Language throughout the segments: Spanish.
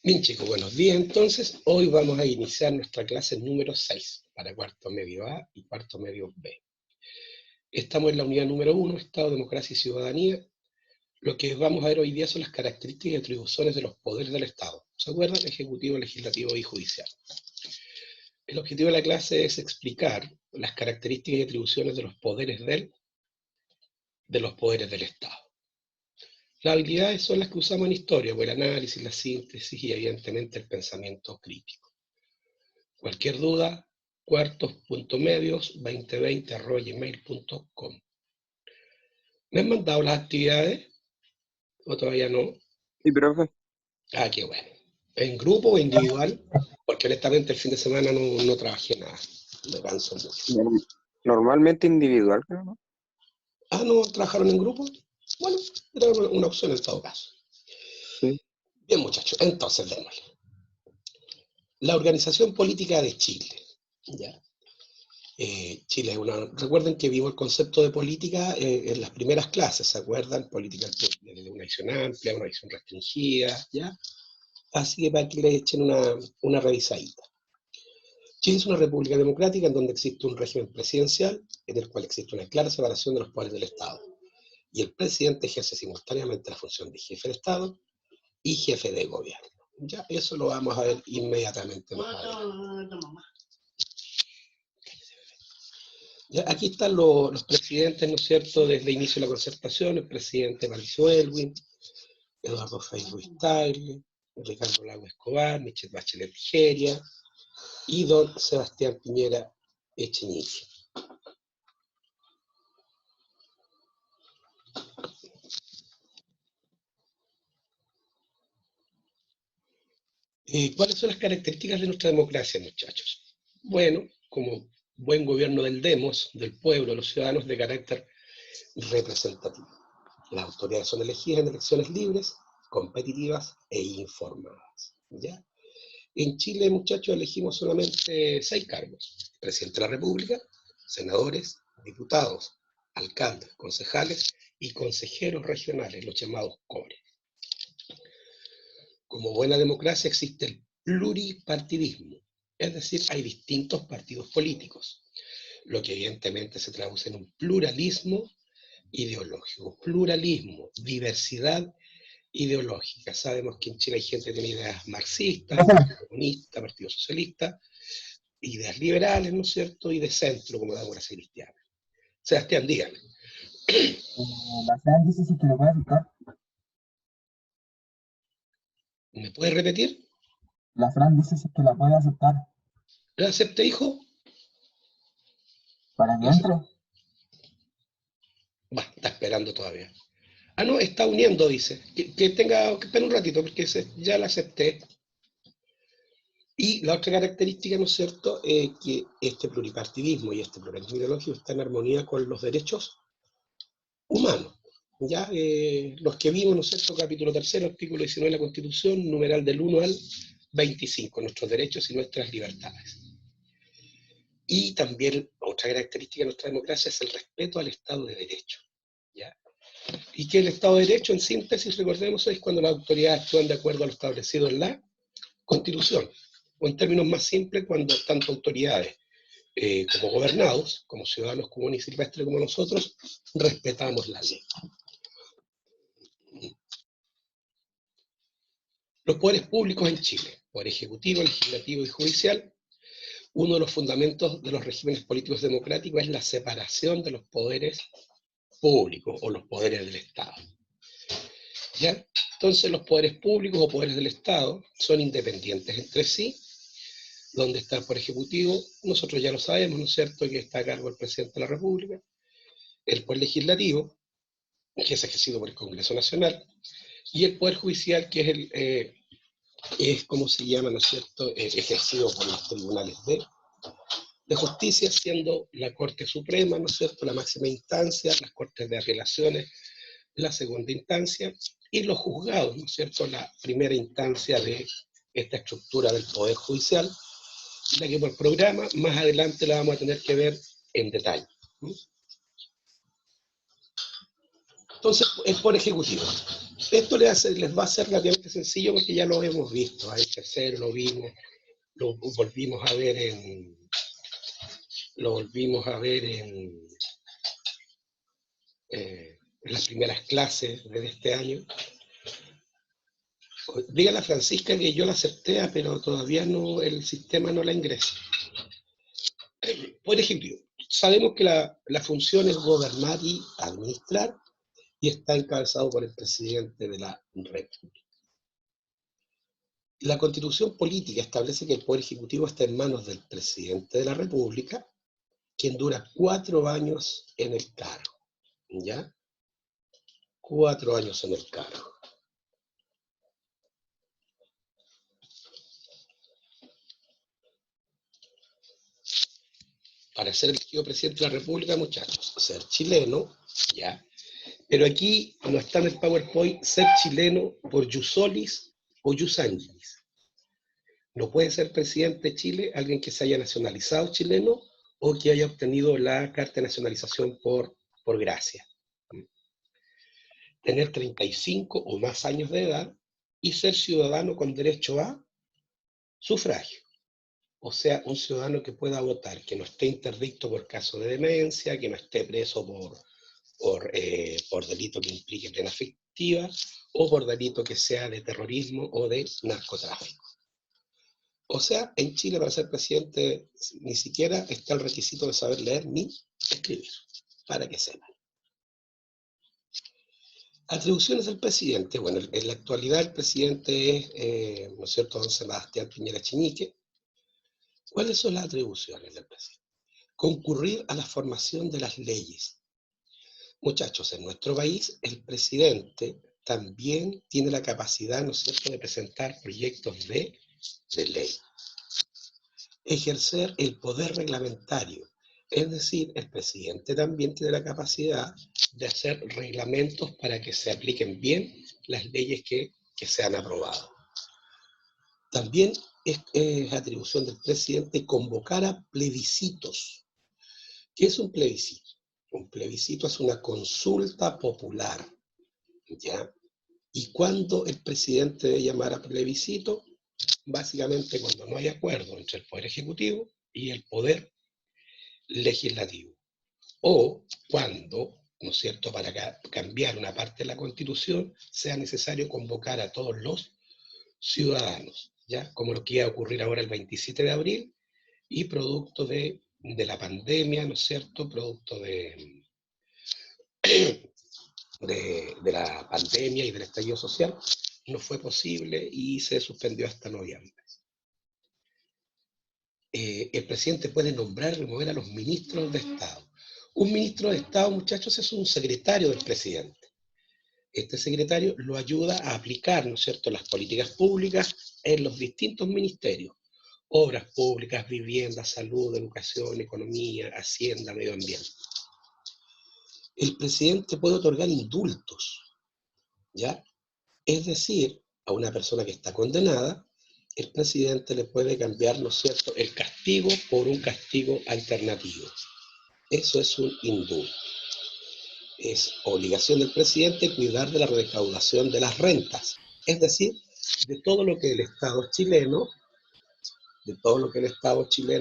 Bien chicos, buenos días. Entonces, hoy vamos a iniciar nuestra clase número 6 para cuarto medio A y cuarto medio B. Estamos en la unidad número 1, Estado, Democracia y Ciudadanía. Lo que vamos a ver hoy día son las características y atribuciones de los poderes del Estado. ¿Se acuerdan? Ejecutivo, legislativo y judicial. El objetivo de la clase es explicar las características y atribuciones de los poderes del Estado. Las habilidades son las que usamos en historia, por el análisis, la síntesis y evidentemente el pensamiento crítico. Cualquier duda, cuartos.medios2020@gmail.com. ¿Me han mandado las actividades o todavía no? Sí, profe. Ah, qué bueno. ¿En grupo o individual? Porque honestamente el fin de semana no trabajé nada. Me canso mucho. Normalmente individual, creo, ¿no? Ah, ¿no trabajaron en grupo? Bueno, era una opción en todo caso. Sí. Bien, muchachos, entonces démosle. La organización política de Chile. ¿Ya? Chile es una... Recuerden que vimos el concepto de política en las primeras clases, ¿se acuerdan? Política de una visión amplia, una visión restringida, ¿ya? Así que para que le echen una revisadita. Chile es una república democrática en donde existe un régimen presidencial, en el cual existe una clara separación de los poderes del Estado. Y el presidente ejerce simultáneamente la función de jefe de Estado y jefe de gobierno. Ya, eso lo vamos a ver inmediatamente más adelante. Ya, aquí están los presidentes, ¿no es cierto?, desde el inicio de la concertación: el presidente Mauricio Elwin, Eduardo Frei Ruiz-Tagle, Ricardo Lago Escobar, Michelle Bachelet Tijeria y don Sebastián Piñera Echenique. ¿Cuáles son las características de nuestra democracia, muchachos? Bueno, como buen gobierno del demos, del pueblo, los ciudadanos, de carácter representativo. Las autoridades son elegidas en elecciones libres, competitivas e informadas. ¿Ya? En Chile, muchachos, elegimos solamente 6 cargos: presidente de la República, senadores, diputados, alcaldes, concejales y consejeros regionales, los llamados CORE. Como buena democracia existe el pluripartidismo, es decir, hay distintos partidos políticos, lo que evidentemente se traduce en un pluralismo ideológico. Pluralismo, diversidad ideológica. Sabemos que en Chile hay gente que tiene ideas marxistas, comunistas, Partido Socialista, ideas liberales, ¿no es cierto?, y de centro, como la democracia cristiana. Sebastián, dígame. La Fran dice si que lo puede aceptar. ¿Me puede repetir? La Fran dice si que la puede aceptar. ¿La acepté, hijo? Para que entre. Va, está esperando todavía. Ah, no, está uniendo, dice. Que espere un ratito, porque ya la acepté. Y la otra característica, ¿no es cierto?, que este pluripartidismo y este pluralismo ideológico está en armonía con los derechos humanos. Ya, los que vimos, ¿no es cierto?, capítulo 3, artículo 19 de la Constitución, numeral del 1 al 25, nuestros derechos y nuestras libertades. Y también otra característica de nuestra democracia es el respeto al Estado de Derecho. ¿Ya? Y que el Estado de Derecho, en síntesis, recordemos, es cuando las autoridades actúan de acuerdo a lo establecido en la Constitución. O en términos más simples, cuando tanto autoridades como gobernados, como ciudadanos comunes y silvestres como nosotros, respetamos la ley. Los poderes públicos en Chile: poder ejecutivo, legislativo y judicial. Uno de los fundamentos de los regímenes políticos democráticos es la separación de los poderes públicos o los poderes del Estado. ¿Ya? Entonces los poderes públicos o poderes del Estado son independientes entre sí. ¿Dónde está el poder ejecutivo? Nosotros ya lo sabemos, ¿no es cierto?, que está a cargo el presidente de la República. El poder legislativo, que es ejercido por el Congreso Nacional, y el poder judicial, que es como se llama, ¿no es cierto?, ejercido por los tribunales de justicia, siendo la Corte Suprema, ¿no es cierto?, la máxima instancia, las Cortes de Apelaciones, la segunda instancia, y los juzgados, ¿no es cierto?, la primera instancia de esta estructura del Poder Judicial, la que por programa más adelante la vamos a tener que ver en detalle. Entonces, es por ejecutivo. Esto les va a ser relativamente sencillo porque ya lo hemos visto. El tercero lo vimos, lo volvimos a ver en las primeras clases de este año. Dígale a Francisca que yo la acepté, pero todavía no, el sistema no la ingresa. Por ejemplo, sabemos que la función es gobernar y administrar y está encabezado por el presidente de la República. La Constitución política establece que el Poder Ejecutivo está en manos del presidente de la República, quien dura 4 años en el cargo. ¿Ya? 4 años en el cargo. Para ser elegido presidente de la República, muchachos, ser chileno, ¿ya? Pero aquí no está en el PowerPoint ser chileno por jus solis o jus sanguinis. No puede ser presidente de Chile alguien que se haya nacionalizado chileno o que haya obtenido la carta de nacionalización por gracia. Tener 35 o más años de edad y ser ciudadano con derecho a sufragio. O sea, un ciudadano que pueda votar, que no esté interdicto por caso de demencia, que no esté preso por delito que implique pena efectiva o por delito que sea de terrorismo o de narcotráfico. O sea, en Chile para ser presidente ni siquiera está el requisito de saber leer ni escribir, para que sepan. Atribuciones del presidente. Bueno, en la actualidad el presidente es, ¿no es cierto?, don Sebastián Piñera Chiñique. ¿Cuáles son las atribuciones del presidente? Concurrir a la formación de las leyes. Muchachos, en nuestro país el presidente también tiene la capacidad, ¿no es cierto?, de presentar proyectos de ley. Ejercer el poder reglamentario, es decir, el presidente también tiene la capacidad de hacer reglamentos para que se apliquen bien las leyes que se han aprobado. También es atribución del presidente convocar a plebiscitos. ¿Qué es un plebiscito? Un plebiscito es una consulta popular, ¿ya? ¿Y cuándo el presidente debe llamar a plebiscito? Básicamente cuando no hay acuerdo entre el Poder Ejecutivo y el Poder Legislativo. O cuando, ¿no es cierto?, para cambiar una parte de la Constitución sea necesario convocar a todos los ciudadanos, ¿ya? Como lo que iba a ocurrir ahora el 27 de abril y producto de la pandemia, ¿no es cierto?, producto de la pandemia y del estallido social, no fue posible y se suspendió hasta noviembre. El presidente puede nombrar y remover a los ministros de Estado. Un ministro de Estado, muchachos, es un secretario del presidente. Este secretario lo ayuda a aplicar, ¿no es cierto?, las políticas públicas en los distintos ministerios. Obras públicas, vivienda, salud, educación, economía, hacienda, medio ambiente. El presidente puede otorgar indultos, ¿ya? Es decir, a una persona que está condenada, el presidente le puede cambiar, ¿no es cierto?, el castigo por un castigo alternativo. Eso es un indulto. Es obligación del presidente cuidar de la recaudación de las rentas, es decir, de todo lo que el Estado chileno,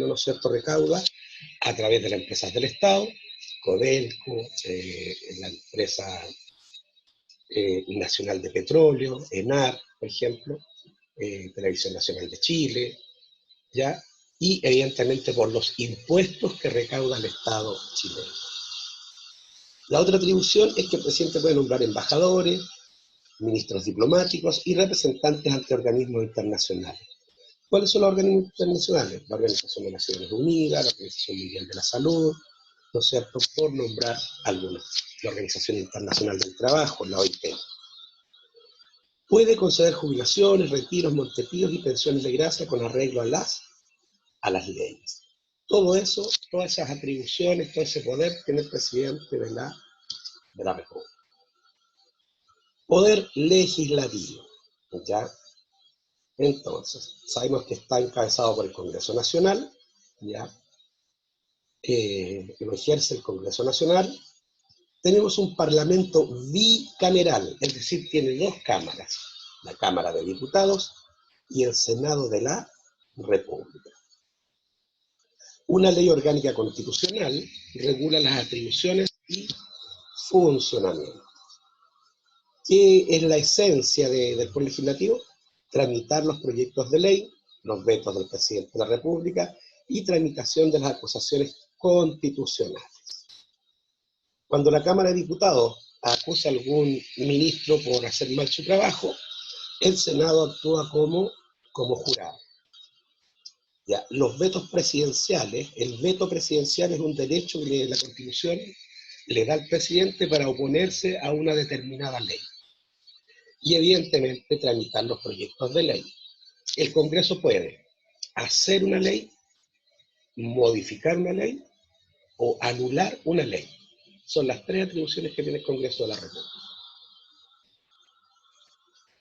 ¿no es cierto?, recauda a través de las empresas del Estado, Codelco, la empresa Nacional de Petróleo, ENAR, por ejemplo, Televisión Nacional de Chile, ¿ya? Y evidentemente por los impuestos que recauda el Estado chileno. La otra atribución es que el presidente puede nombrar embajadores, ministros diplomáticos y representantes ante organismos internacionales. ¿Cuáles son los organismos internacionales? La Organización de Naciones Unidas, la Organización Mundial de la Salud, ¿no es cierto?, por nombrar algunos. La Organización Internacional del Trabajo, la OIT. Puede conceder jubilaciones, retiros, montepíos y pensiones de gracia con arreglo a las leyes. Todo eso, todas esas atribuciones, todo ese poder tiene el presidente de la República. Poder legislativo, ¿ya? Entonces, sabemos que está encabezado por el Congreso Nacional, ¿ya? Lo ejerce el Congreso Nacional, tenemos un parlamento bicameral, es decir, tiene dos cámaras, la Cámara de Diputados y el Senado de la República. Una ley orgánica constitucional regula las atribuciones y funcionamiento. ¿Qué es la esencia del Poder Legislativo? Tramitar los proyectos de ley, los vetos del presidente de la República y tramitación de las acusaciones constitucionales. Cuando la Cámara de Diputados acusa a algún ministro por hacer mal su trabajo, el Senado actúa como jurado. Ya, los vetos presidenciales, el veto presidencial es un derecho que la Constitución le da al presidente para oponerse a una determinada ley. Y evidentemente tramitar los proyectos de ley. El Congreso puede hacer una ley, modificar una ley o anular una ley. Son las tres atribuciones que tiene el Congreso de la República.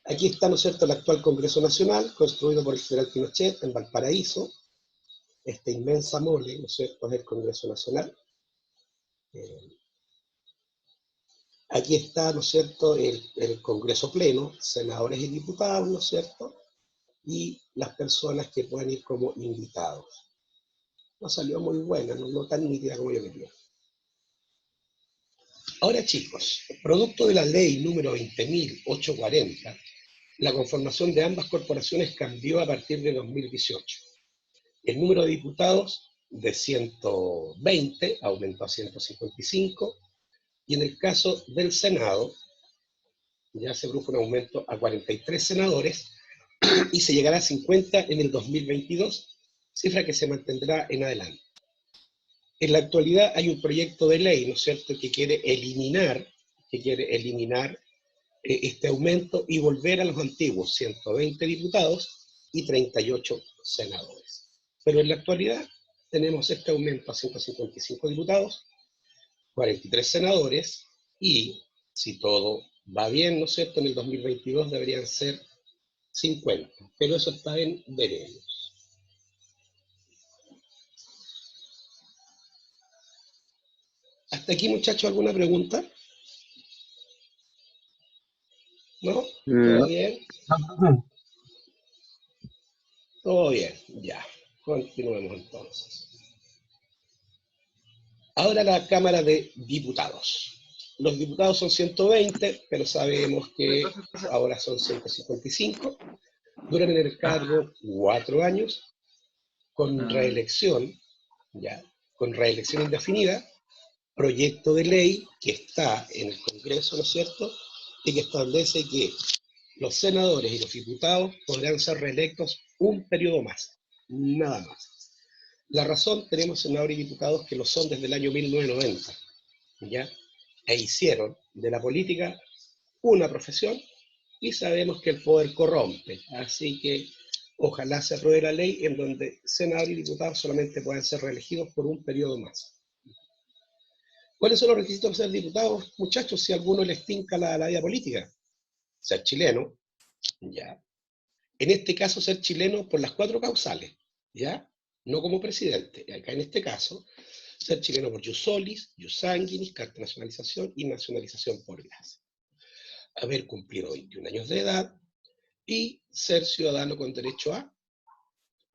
Aquí está, ¿no es cierto?, el actual Congreso Nacional, construido por el general Pinochet en Valparaíso. Esta inmensa mole, ¿no es cierto?, es el Congreso Nacional. Aquí está, ¿no es cierto?, el Congreso Pleno, senadores y diputados, ¿no es cierto?, y las personas que pueden ir como invitados. No salió muy buena, no tan nítida como yo quería. Ahora, chicos, producto de la ley número 20.840, la conformación de ambas corporaciones cambió a partir de 2018. El número de diputados de 120 aumentó a 155, y en el caso del Senado ya se produjo un aumento a 43 senadores y se llegará a 50 en el 2022, cifra que se mantendrá en adelante. En la actualidad hay un proyecto de ley, ¿no es cierto?, que quiere eliminar este aumento y volver a los antiguos 120 diputados y 38 senadores. Pero en la actualidad tenemos este aumento a 155 diputados, 43 senadores, y si todo va bien, ¿no es cierto?, en el 2022 deberían ser 50, pero eso está en veremos. ¿Hasta aquí, muchachos, alguna pregunta? ¿No? ¿Todo No. bien? No, profe. Todo bien, ya. Continuemos entonces. Ahora la Cámara de Diputados. Los diputados son 120, pero sabemos que ahora son 155. Duran en el cargo 4 años, con reelección, ya, con reelección indefinida, proyecto de ley que está en el Congreso, ¿no es cierto?, y que establece que los senadores y los diputados podrán ser reelectos un periodo más, nada más. La razón, tenemos senadores y diputados que lo son desde el año 1990, ¿ya?, e hicieron de la política una profesión, y sabemos que el poder corrompe, así que ojalá se apruebe la ley en donde senadores y diputados solamente puedan ser reelegidos por un periodo más. ¿Cuáles son los requisitos para ser diputados, muchachos, si a alguno les tinca la vida política? Ser chileno, ya. En este caso, ser chileno por las 4 causales, ¿ya? No como presidente. Acá en este caso, ser chileno por jus solis, jus sanguinis, carta de nacionalización y nacionalización por gracia. Haber cumplido 21 años de edad y ser ciudadano con derecho a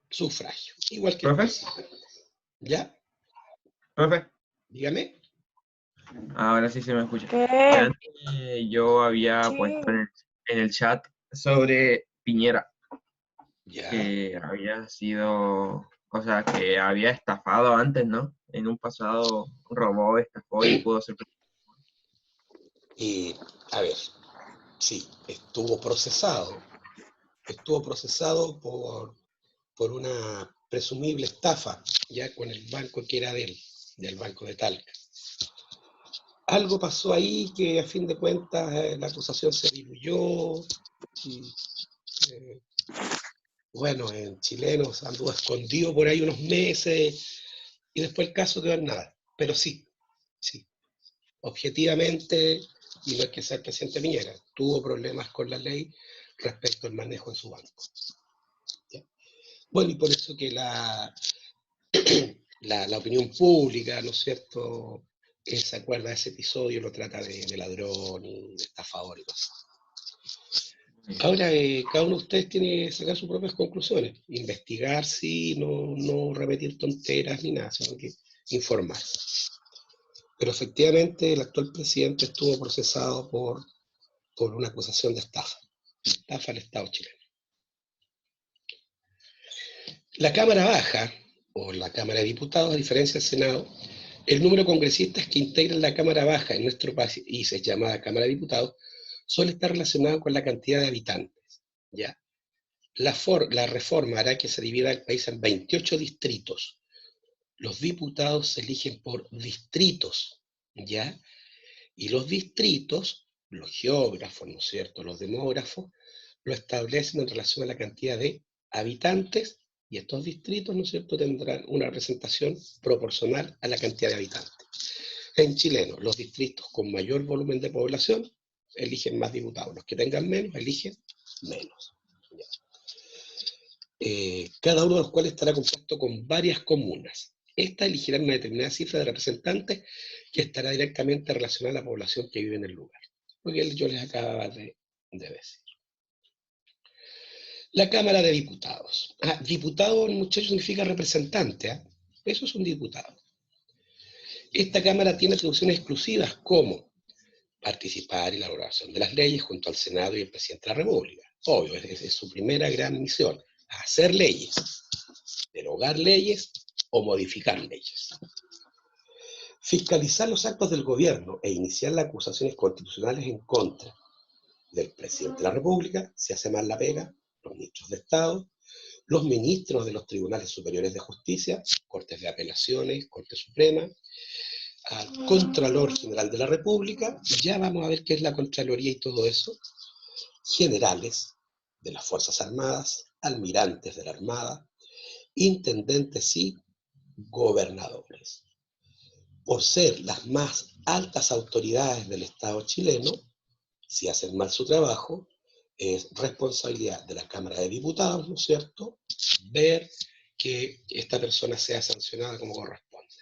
sufragio, igual que el ¿Profe? presidente. ¿Ya? Profe, Dígame. ahora sí se me escucha. ¿Qué? Que antes yo había Sí. puesto en el chat sobre Piñera, Ya. que había sido, o sea, que había estafado antes, ¿no? En un pasado robó, estafó y pudo ser presidente. A ver, sí, estuvo procesado por una presumible estafa, ya con el banco que era del Banco de Talca. Algo pasó ahí que a fin de cuentas la acusación se diluyó, y, bueno, en chilenos anduvo escondido por ahí unos meses, y después el caso quedó en nada. Pero sí, objetivamente, y no es que sea el presidente Piñera, tuvo problemas con la ley respecto al manejo de su banco. ¿Ya? Bueno, y por eso que la opinión pública, ¿no es cierto?, se acuerda de ese episodio, lo trata de ladrón y de estafador y cosas. Ahora, cada uno de ustedes tiene que sacar sus propias conclusiones. Investigar, sí, no repetir tonteras ni nada, sino que informarse. Pero efectivamente el actual presidente estuvo procesado por una acusación de estafa. Estafa al Estado chileno. La Cámara Baja, o la Cámara de Diputados, a diferencia del Senado, el número de congresistas que integran la Cámara Baja en nuestro país, es llamada Cámara de Diputados, suele estar relacionado con la cantidad de habitantes, ¿ya? La reforma hará que se divida el país en 28 distritos. Los diputados se eligen por distritos, ¿ya? Y los distritos, los geógrafos, ¿no es cierto?, los demógrafos, lo establecen en relación a la cantidad de habitantes, y estos distritos, ¿no es cierto?, tendrán una representación proporcional a la cantidad de habitantes. En chileno, los distritos con mayor volumen de población eligen más diputados, los que tengan menos eligen menos. Cada uno de los cuales estará compuesto con varias comunas. Estas elegirán una determinada cifra de representantes que estará directamente relacionada a la población que vive en el lugar. Porque yo les acababa de decir. La Cámara de Diputados. Diputado, muchachos, significa representante. Eso es un diputado. Esta Cámara tiene atribuciones exclusivas como participar en la elaboración de las leyes junto al Senado y el Presidente de la República. Obvio, es su primera gran misión. Hacer leyes, derogar leyes o modificar leyes. Fiscalizar los actos del gobierno e iniciar las acusaciones constitucionales en contra del Presidente de la República, si hace mal la pega, los ministros de Estado, los ministros de los tribunales superiores de justicia, Cortes de Apelaciones, Corte Suprema, al Contralor General de la República, ya vamos a ver qué es la Contraloría y todo eso, generales de las Fuerzas Armadas, almirantes de la Armada, intendentes y gobernadores. Por ser las más altas autoridades del Estado chileno, si hacen mal su trabajo, es responsabilidad de la Cámara de Diputados, ¿no es cierto?, ver que esta persona sea sancionada como corresponde.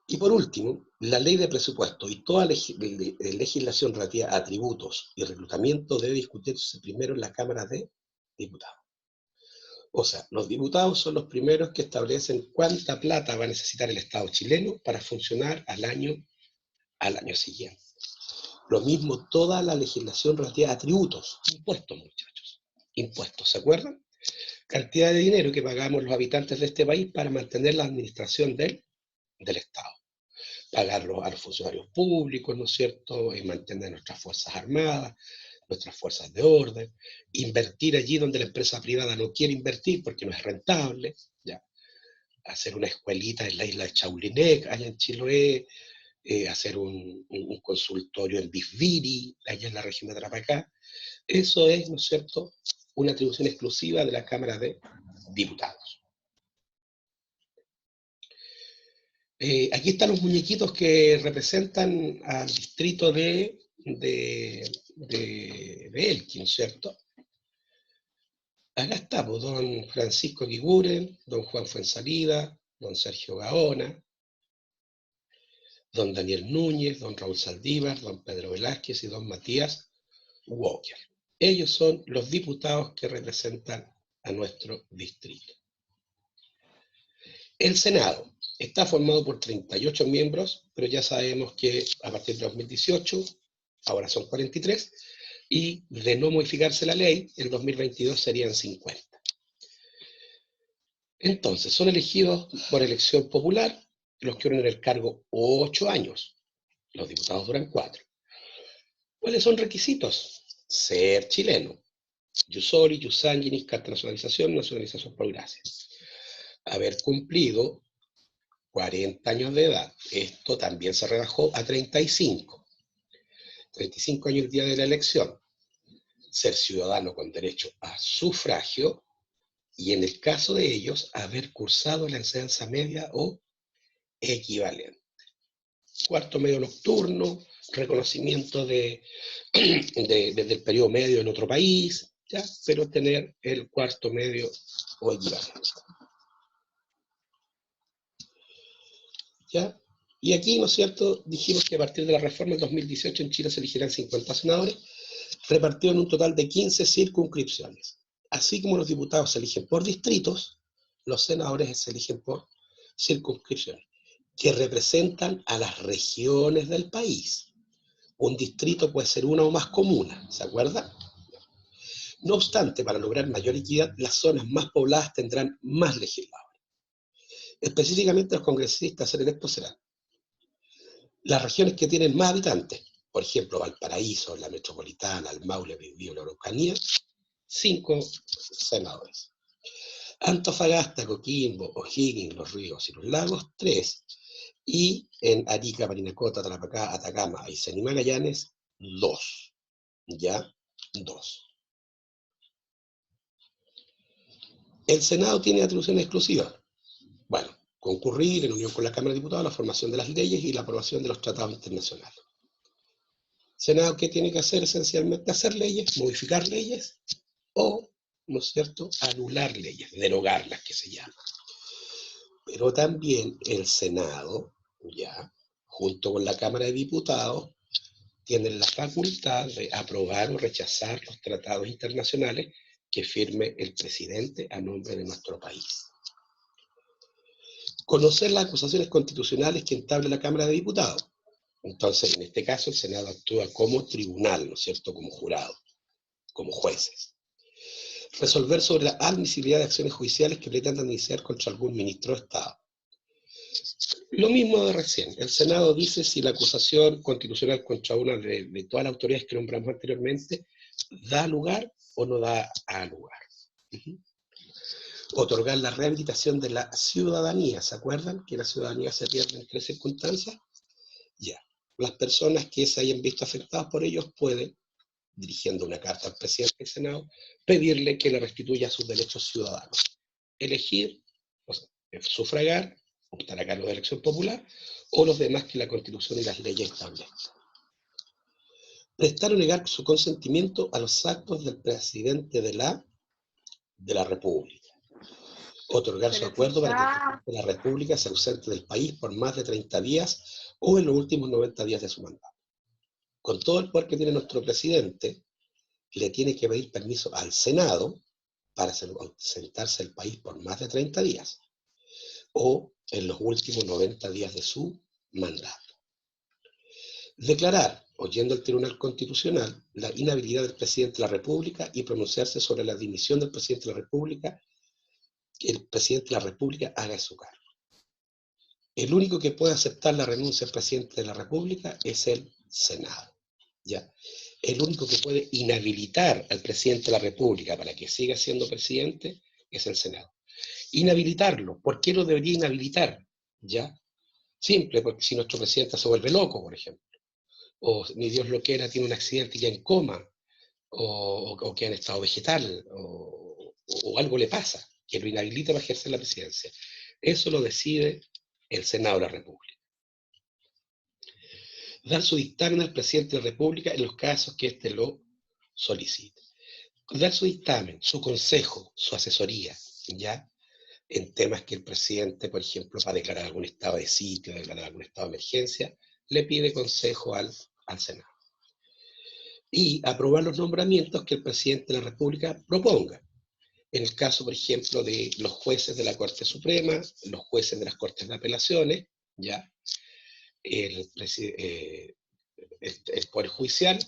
Y por último, la ley de presupuesto y toda legislación relativa a tributos y reclutamiento debe discutirse primero en la Cámara de Diputados. O sea, los diputados son los primeros que establecen cuánta plata va a necesitar el Estado chileno para funcionar al año siguiente. Lo mismo toda la legislación relativa a tributos, impuestos, muchachos, impuestos, ¿se acuerdan? Cantidad de dinero que pagamos los habitantes de este país para mantener la administración del Estado. Pagarlos a los funcionarios públicos, ¿no es cierto? Y mantener nuestras fuerzas armadas, nuestras fuerzas de orden, invertir allí donde la empresa privada no quiere invertir porque no es rentable, ¿ya? Hacer una escuelita en la isla de Chaulinec, allá en Chiloé, hacer un consultorio en Bisbiri, allá en la región de Tarapacá. Eso es, ¿no es cierto?, una atribución exclusiva de la Cámara de Diputados. Aquí están los muñequitos que representan al distrito de Elqui, ¿cierto? Acá está, pues, don Francisco Guiguren, don Juan Fuensalida, don Sergio Gaona, don Daniel Núñez, don Raúl Saldívar, don Pedro Velázquez y don Matías Walker. Ellos son los diputados que representan a nuestro distrito. El Senado está formado por 38 miembros, pero ya sabemos que a partir de 2018, ahora son 43, y de no modificarse la ley, en 2022 serían 50. Entonces, son elegidos por elección popular los que duran en el cargo 8 años. Los diputados duran 4. ¿Cuáles son requisitos? Ser chileno. Iusori, iusanguinis, carta de nacionalización, nacionalización por gracia. Haber cumplido 40 años de edad. Esto también se rebajó a 35. 35 años el día de la elección. Ser ciudadano con derecho a sufragio y, en el caso de ellos, haber cursado la enseñanza media o equivalente. Cuarto medio nocturno, reconocimiento desde el periodo medio en otro país, ¿ya? Pero tener el cuarto medio o equivalente. ¿Ya? Y aquí, ¿no es cierto?, dijimos que a partir de la reforma del 2018 en Chile se elegirán 50 senadores, repartidos en un total de 15 circunscripciones. Así como los diputados se eligen por distritos, los senadores se eligen por circunscripciones, que representan a las regiones del país. Un distrito puede ser una o más comunas, ¿se acuerdan? No obstante, para lograr mayor equidad, las zonas más pobladas tendrán más legisladores. Específicamente, los congresistas a ser electos serán las regiones que tienen más habitantes, por ejemplo, Valparaíso, la Metropolitana, el Maule, Biobío, la Araucanía, 5 senadores. Antofagasta, Coquimbo, O'Higgins, Los Ríos y Los Lagos, 3. Y en Arica, Parinacota, Tarapacá, Atacama, Aysén y Magallanes, 2. ¿Ya? 2. El Senado tiene atribuciones exclusivas. Bueno, concurrir en unión con la Cámara de Diputados a la formación de las leyes y la aprobación de los tratados internacionales. Senado, ¿qué tiene que hacer esencialmente? Hacer leyes, modificar leyes o, ¿no es cierto?, anular leyes, derogarlas, que se llama. Pero también el Senado, ya, junto con la Cámara de Diputados, tienen la facultad de aprobar o rechazar los tratados internacionales que firme el presidente a nombre de nuestro país. Conocer las acusaciones constitucionales que entable la Cámara de Diputados. Entonces, en este caso, el Senado actúa como tribunal, ¿no es cierto?, como jurado, como jueces. Resolver sobre la admisibilidad de acciones judiciales que pretendan iniciar contra algún ministro de Estado. Lo mismo de recién. El Senado dice si la acusación constitucional contra una de todas las autoridades que nombramos anteriormente da lugar o no da a lugar. Otorgar la rehabilitación de la ciudadanía. ¿Se acuerdan que la ciudadanía se pierde en 3 circunstancias? Ya. Las personas que se hayan visto afectadas por ellos pueden, dirigiendo una carta al presidente del Senado, pedirle que le restituya sus derechos ciudadanos. Elegir, o sea, sufragar, optar a cargo de elección popular, o los demás que la Constitución y las leyes establecen. Prestar o negar su consentimiento a los actos del presidente de la República. Otorgar su acuerdo para que el presidente de la República se ausente del país por más de 30 días o en los últimos 90 días de su mandato. Con todo el poder que tiene nuestro presidente, le tiene que pedir permiso al Senado para ausentarse del país por más de 30 días o en los últimos 90 días de su mandato. Declarar, oyendo el Tribunal Constitucional, la inhabilidad del presidente de la República y pronunciarse sobre la dimisión del presidente de la República, que el presidente de la República haga su cargo. El único que puede aceptar la renuncia del presidente de la República es el Senado. ¿Ya? El único que puede inhabilitar al presidente de la República para que siga siendo presidente es el Senado. Inhabilitarlo, ¿por qué lo debería inhabilitar? ¿Ya? Simple, porque si nuestro presidente se vuelve loco, por ejemplo, o ni Dios lo quiera, tiene un accidente y ya en coma, o queda en estado vegetal, o algo le pasa, que lo inhabilita para ejercer la presidencia. Eso lo decide el Senado de la República. Dar su dictamen al presidente de la República en los casos que éste lo solicite. Dar su dictamen, su consejo, su asesoría, ¿ya? En temas que el presidente, por ejemplo, para declarar algún estado de sitio, declarar algún estado de emergencia, le pide consejo al Senado. Y aprobar los nombramientos que el presidente de la República proponga. En el caso, por ejemplo, de los jueces de la Corte Suprema, los jueces de las Cortes de Apelaciones, ¿ya? El Poder Judicial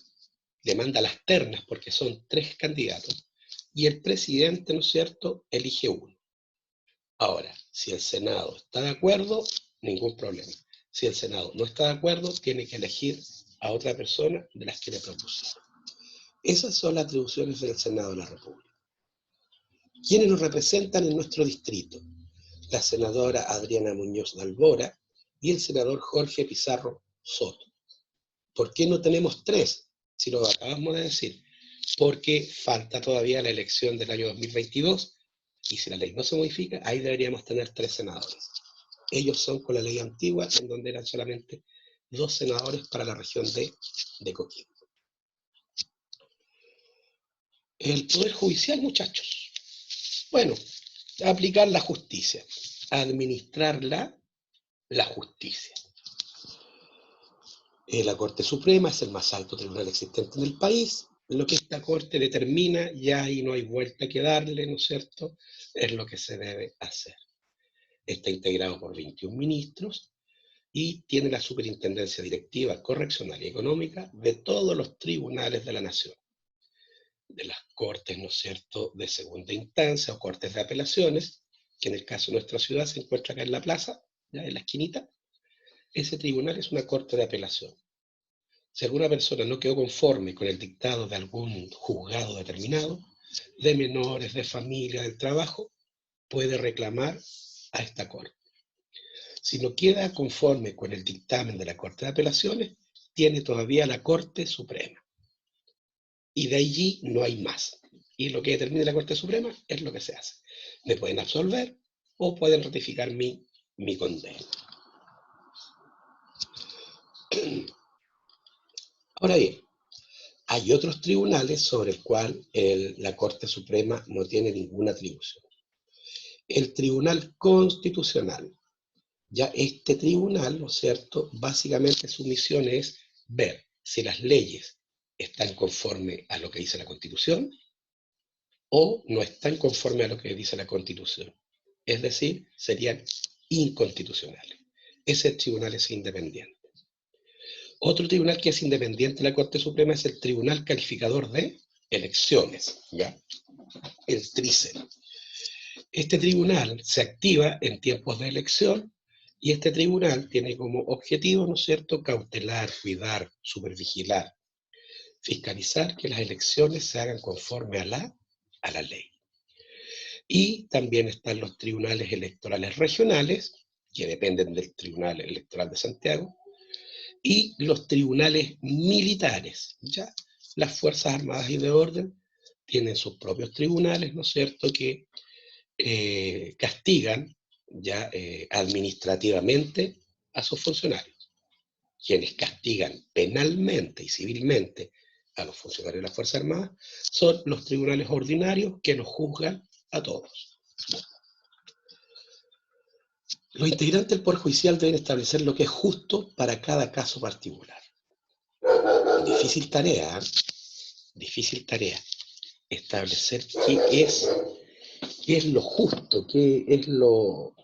le manda las ternas porque son 3 candidatos y el presidente, ¿no es cierto?, elige uno. Ahora, si el Senado está de acuerdo, ningún problema. Si el Senado no está de acuerdo, tiene que elegir a otra persona de las que le propusieron. Esas son las atribuciones del Senado de la República. ¿Quiénes nos representan en nuestro distrito? La senadora Adriana Muñoz de Albora y el senador Jorge Pizarro Soto. ¿Por qué no tenemos 3? Si lo acabamos de decir. Porque falta todavía la elección del año 2022 y si la ley no se modifica, ahí deberíamos tener 3 senadores. Ellos son con la ley antigua, en donde eran solamente 2 senadores para la región de Coquimbo. El Poder Judicial, muchachos. Bueno, aplicar la justicia, administrar la justicia. La Corte Suprema es el más alto tribunal existente en el país. Lo que esta Corte determina, ya ahí no hay vuelta que darle, ¿no es cierto?, es lo que se debe hacer. Está integrado por 21 ministros y tiene la superintendencia directiva, correccional y económica de todos los tribunales de la nación. De las cortes, ¿no es cierto?, de segunda instancia o cortes de apelaciones, que en el caso de nuestra ciudad se encuentra acá en la plaza, ya en la esquinita. Ese tribunal es una corte de apelación. Si alguna persona no quedó conforme con el dictado de algún juzgado determinado, de menores, de familia, del trabajo, puede reclamar a esta corte. Si no queda conforme con el dictamen de la Corte de Apelaciones, tiene todavía la Corte Suprema. Y de allí no hay más. Y lo que determine la Corte Suprema es lo que se hace. Me pueden absolver o pueden ratificar mi condena. Ahora bien, hay otros tribunales sobre el cual la Corte Suprema no tiene ninguna atribución. El Tribunal Constitucional. Ya este tribunal, ¿no es cierto?, básicamente su misión es ver si las leyes están conforme a lo que dice la Constitución o no están conforme a lo que dice la Constitución. Es decir, serían inconstitucionales. Ese tribunal es independiente. Otro tribunal que es independiente de la Corte Suprema es el Tribunal Calificador de Elecciones, ¿ya? El TRICEL. Este tribunal se activa en tiempos de elección y este tribunal tiene como objetivo, ¿no es cierto?, cautelar, cuidar, supervigilar, fiscalizar que las elecciones se hagan conforme a la ley. Y también están los tribunales electorales regionales, que dependen del Tribunal Electoral de Santiago, y los tribunales militares, ¿ya? Las Fuerzas Armadas y de Orden tienen sus propios tribunales, ¿no es cierto?, que castigan ya administrativamente a sus funcionarios. Quienes castigan penalmente y civilmente a los funcionarios de las Fuerzas Armadas son los tribunales ordinarios que los juzgan a todos. Los integrantes del Poder Judicial deben establecer lo que es justo para cada caso particular. Difícil tarea, establecer qué es lo justo, qué es ¿no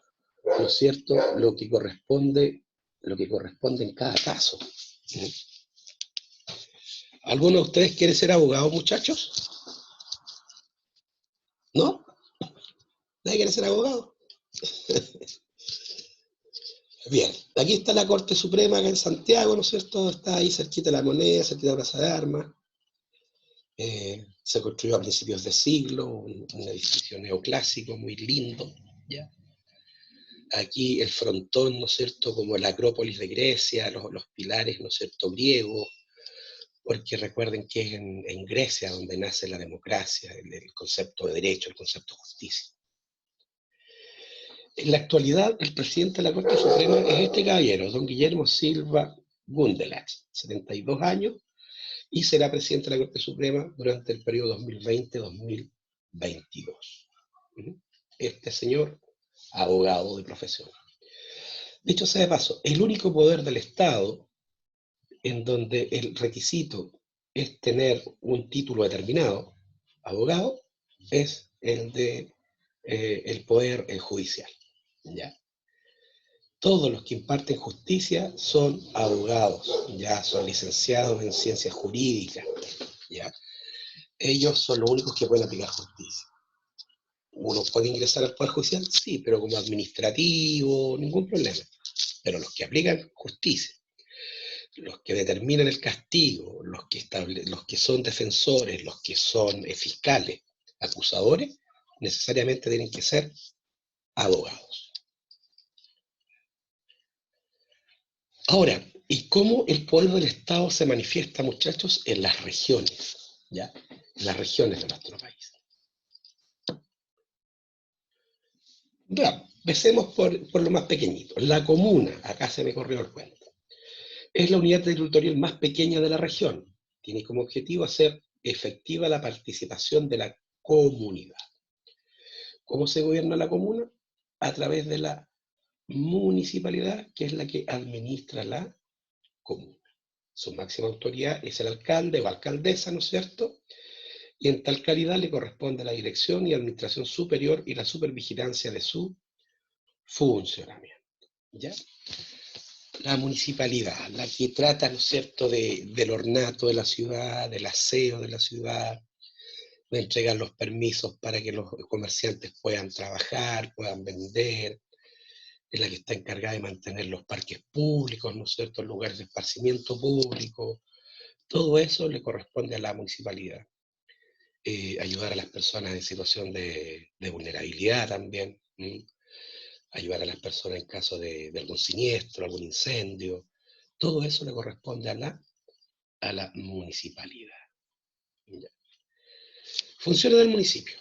es cierto?, lo que corresponde en cada caso. ¿Alguno de ustedes quiere ser abogado, muchachos? ¿No? ¿Nadie quiere ser abogado? Bien, aquí está la Corte Suprema acá en Santiago, ¿no es cierto? Está ahí cerquita de La Moneda, cerquita de la Plaza de Armas. Se construyó a principios de siglo, un edificio neoclásico muy lindo, ¿ya? Aquí el frontón, ¿no es cierto?, como la Acrópolis de Grecia, los pilares, ¿no es cierto?, griegos, porque recuerden que es en Grecia donde nace la democracia, el concepto de derecho, el concepto de justicia. En la actualidad, el presidente de la Corte Suprema es este caballero, don Guillermo Silva Gundelach, 72 años, y será presidente de la Corte Suprema durante el periodo 2020-2022. Este señor, abogado de profesión. Dicho sea de paso, el único poder del Estado en donde el requisito es tener un título determinado, abogado, es el de el poder judicial, ¿ya? Todos los que imparten justicia son abogados, ya son licenciados en ciencias jurídicas, ¿ya? Ellos son los únicos que pueden aplicar justicia. ¿Uno puede ingresar al Poder Judicial? Sí, pero como administrativo, ningún problema. Pero los que aplican justicia, los que determinan el castigo, los que son defensores, los que son fiscales, acusadores, necesariamente tienen que ser abogados. Ahora, ¿y cómo el poder del Estado se manifiesta, muchachos? En las regiones, ¿ya? En las regiones de nuestro país. Veamos, empecemos por lo más pequeñito. La comuna, acá se me corrió el cuento, es la unidad territorial más pequeña de la región. Tiene como objetivo hacer efectiva la participación de la comunidad. ¿Cómo se gobierna la comuna? A través de la municipalidad, que es la que administra la comuna. Su máxima autoridad es el alcalde o alcaldesa, ¿no es cierto? Y en tal calidad le corresponde la dirección y administración superior y la supervigilancia de su funcionamiento. ¿Ya? La municipalidad, la que trata, ¿no es cierto?, del ornato de la ciudad, del aseo de la ciudad, de entregar los permisos para que los comerciantes puedan trabajar, puedan vender, es la que está encargada de mantener los parques públicos, ¿no es cierto?, lugares de esparcimiento público. Todo eso le corresponde a la municipalidad. Ayudar a las personas en situación de vulnerabilidad también, ayudar a las personas en caso de algún siniestro, algún incendio. Todo eso le corresponde a la municipalidad. ¿Ya? Funciones del municipio.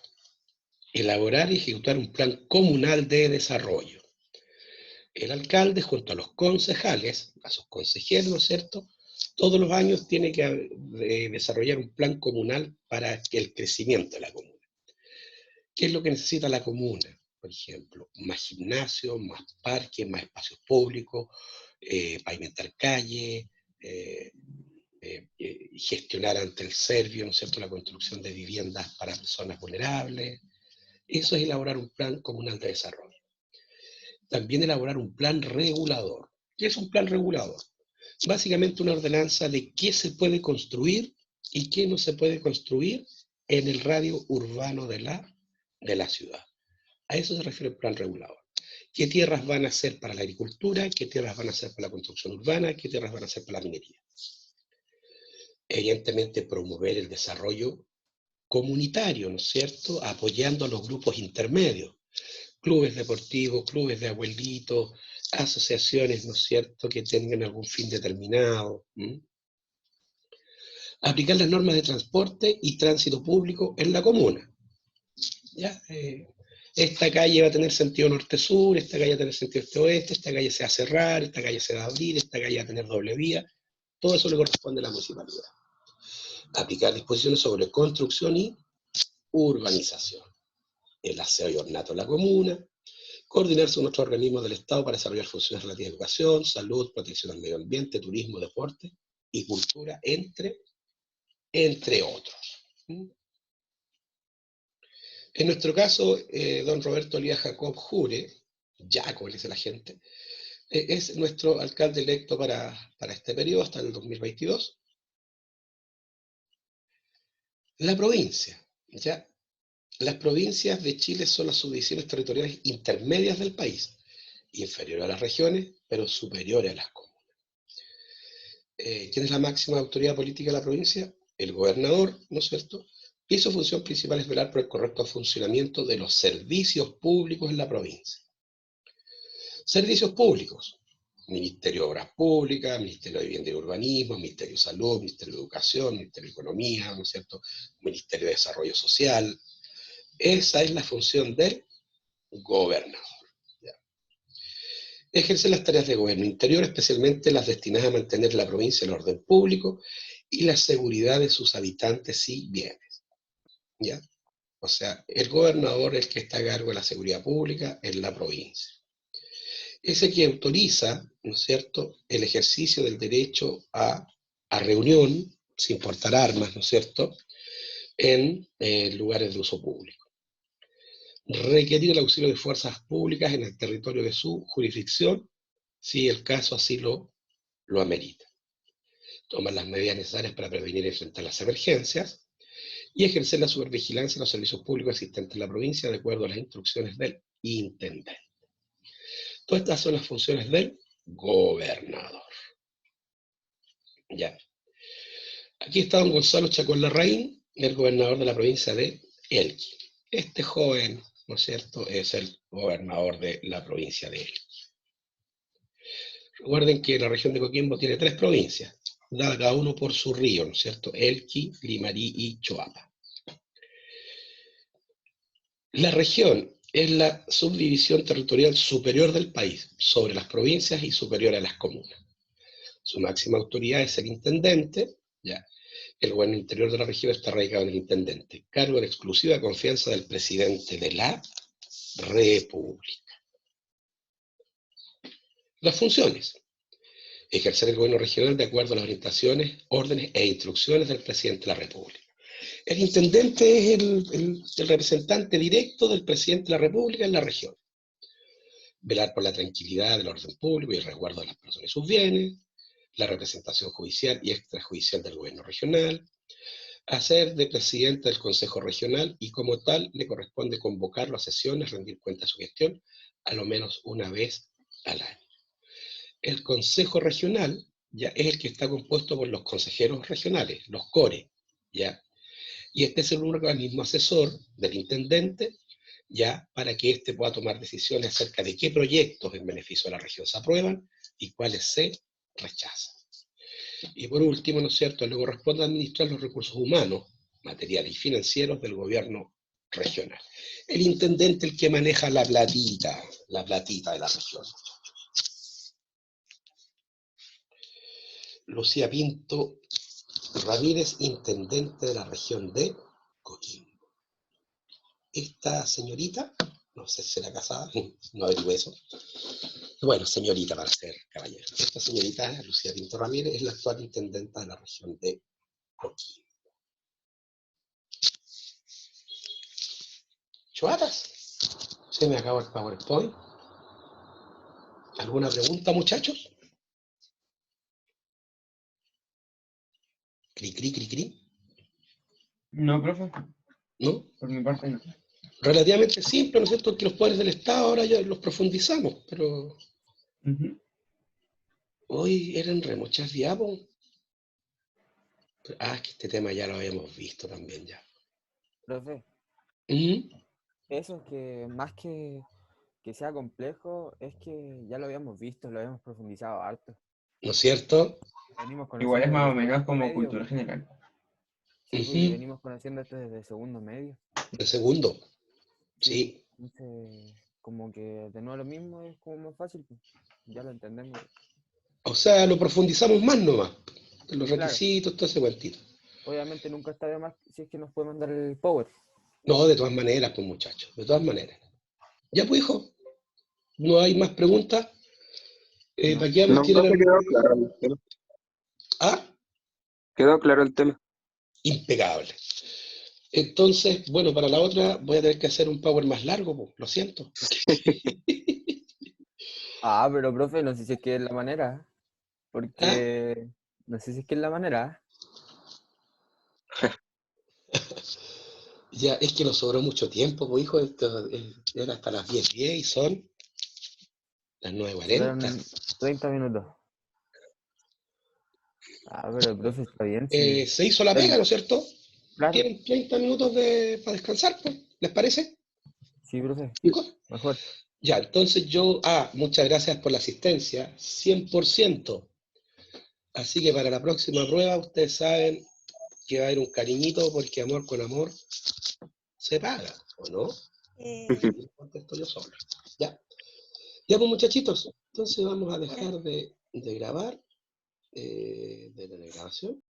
Elaborar y ejecutar un plan comunal de desarrollo. El alcalde, junto a los concejales, a sus consejeros, ¿no es cierto?, todos los años tiene que desarrollar un plan comunal para el crecimiento de la comuna. ¿Qué es lo que necesita la comuna? Por ejemplo, más gimnasios, más parques, más espacios públicos, pavimentar calles, gestionar ante el Servio, ¿no es cierto?, la construcción de viviendas para personas vulnerables. Eso es elaborar un plan comunal de desarrollo. También elaborar un plan regulador. ¿Qué es un plan regulador? Básicamente una ordenanza de qué se puede construir y qué no se puede construir en el radio urbano de la ciudad. A eso se refiere el plan regulador. ¿Qué tierras van a ser para la agricultura? ¿Qué tierras van a ser para la construcción urbana? ¿Qué tierras van a ser para la minería? Evidentemente promover el desarrollo comunitario, ¿no es cierto?, apoyando a los grupos intermedios, clubes deportivos, clubes de abuelitos, asociaciones, ¿no es cierto?, que tengan algún fin determinado. Aplicar las normas de transporte y tránsito público en la comuna. ¿Ya? Esta calle va a tener sentido norte-sur, esta calle va a tener sentido este-oeste, esta calle se va a cerrar, esta calle se va a abrir, esta calle va a tener doble vía. Todo eso le corresponde a la municipalidad. Aplicar disposiciones sobre construcción y urbanización. El aseo y ornato de la comuna. Coordinarse con otros organismos del Estado para desarrollar funciones relativas a educación, salud, protección al medio ambiente, turismo, deporte y cultura, entre otros. En nuestro caso, don Roberto Elías Jacob Jure, Jaco, le dice la gente, es nuestro alcalde electo para este periodo, hasta el 2022. La provincia, ¿ya? Las provincias de Chile son las subdivisiones territoriales intermedias del país, inferiores a las regiones, pero superiores a las comunas. ¿Quién es la máxima autoridad política de la provincia? El gobernador, ¿no es cierto? Y su función principal es velar por el correcto funcionamiento de los servicios públicos en la provincia. Servicios públicos. Ministerio de Obras Públicas, Ministerio de Vivienda y Urbanismo, Ministerio de Salud, Ministerio de Educación, Ministerio de Economía, ¿no es cierto?, Ministerio de Desarrollo Social. Esa es la función del gobernador. ¿Ya? Ejerce las tareas de gobierno interior, especialmente las destinadas a mantener la provincia en orden público y la seguridad de sus habitantes y bienes. ¿Ya? O sea, el gobernador es el que está a cargo de la seguridad pública en la provincia. Es el que autoriza, ¿no es cierto?, el ejercicio del derecho a reunión, sin portar armas, ¿no es cierto?, en lugares de uso público. Requerir el auxilio de fuerzas públicas en el territorio de su jurisdicción, si el caso así lo amerita. Tomar las medidas necesarias para prevenir y enfrentar las emergencias, y ejercer la supervigilancia de los servicios públicos existentes en la provincia de acuerdo a las instrucciones del intendente. Todas estas son las funciones del gobernador. Ya. Aquí está don Gonzalo Chacón Larraín, el gobernador de la provincia de Elqui. Este joven, ¿no es cierto?, es el gobernador de la provincia de Elqui. Recuerden que la región de Coquimbo tiene 3 provincias, dada cada uno por su río, ¿no es cierto?, Elqui, Limarí y Choapa. La región es la subdivisión territorial superior del país, sobre las provincias y superior a las comunas. Su máxima autoridad es el intendente, ¿ya? El gobierno interior de la región está radicado en el intendente, cargo de exclusiva confianza del presidente de la República. Las funciones. Ejercer el gobierno regional de acuerdo a las orientaciones, órdenes e instrucciones del presidente de la República. El intendente es el representante directo del presidente de la República en la región. Velar por la tranquilidad del orden público y el resguardo de las personas y sus bienes, la representación judicial y extrajudicial del gobierno regional, hacer de presidente del Consejo Regional y como tal le corresponde convocarlo a sesiones, rendir cuenta de su gestión, a lo menos una vez al año. El Consejo Regional ya es el que está compuesto por los consejeros regionales, los CORE, ¿ya? Y este es un organismo asesor del intendente, ya para que éste pueda tomar decisiones acerca de qué proyectos en beneficio de la región se aprueban y cuáles se rechazan. Y por último, ¿no es cierto?, le corresponde administrar los recursos humanos, materiales y financieros del gobierno regional. El intendente el que maneja la platita de la región. Lucía Pinto Ramírez, intendente de la región de Coquimbo. Esta señorita, no sé si será casada, no averigué eso. Bueno, señorita para ser caballero. Esta señorita, Lucía Pinto Ramírez, es la actual intendenta de la región de Coquimbo. Chuatas, se me acabó el PowerPoint. ¿Alguna pregunta, muchachos? Cri, cri, cri, cri. No, profe, ¿No? por mi parte no. Relativamente simple, ¿no es cierto? Que los poderes del Estado ahora ya los profundizamos, pero hoy eran re muchas diapos. Es que este tema ya lo habíamos visto también ya. Profe, Ujú. eso es que más que sea complejo, es que ya lo habíamos visto, lo habíamos profundizado harto. ¿No es cierto? Venimos Igual es conociendo más o desde menos segundo como medio, cultura pues. general. Sí, pues, y Ujú. venimos conociendo esto desde segundo medio. De segundo. Sí. Entonces, como que de nuevo lo mismo es como más fácil, pues. Ya lo entendemos. O sea, lo profundizamos más nomás. Los Claro. requisitos, todo ese cuentito. Obviamente nunca está de más si es que nos puede mandar el power. No, de todas maneras, pues muchachos, de todas maneras. Ya pues, hijo, no hay más preguntas. No. ¿Para qué vamos a No, tirar profe, algún... quedó claro el tema. Ah, Quedó claro el tema. impecable. Entonces, bueno, para la otra voy a tener que hacer un power más largo, pues, lo siento. Ah, pero profe, no sé si es que es la manera. ¿Ah? Porque no sé si es que es la manera. Ya, es que nos sobró mucho tiempo, pues, hijo. Esto, era hasta las 10:10 y son las 9:40. Fueron 30 minutos. Ah, pero el profe está bien, sí. Se hizo la pega, ¿no es cierto? Claro, Tienen 30 minutos para descansar, pues. ¿Les parece, sí, profe, hijo? mejor. Ya, entonces muchas gracias por la asistencia, 100%. Así que para la próxima prueba, ustedes saben que va a haber un cariñito, porque amor con amor se paga, ¿o no? Contesto yo solo. Ya. Ya, pues muchachitos, entonces vamos a dejar de grabar, de la grabación.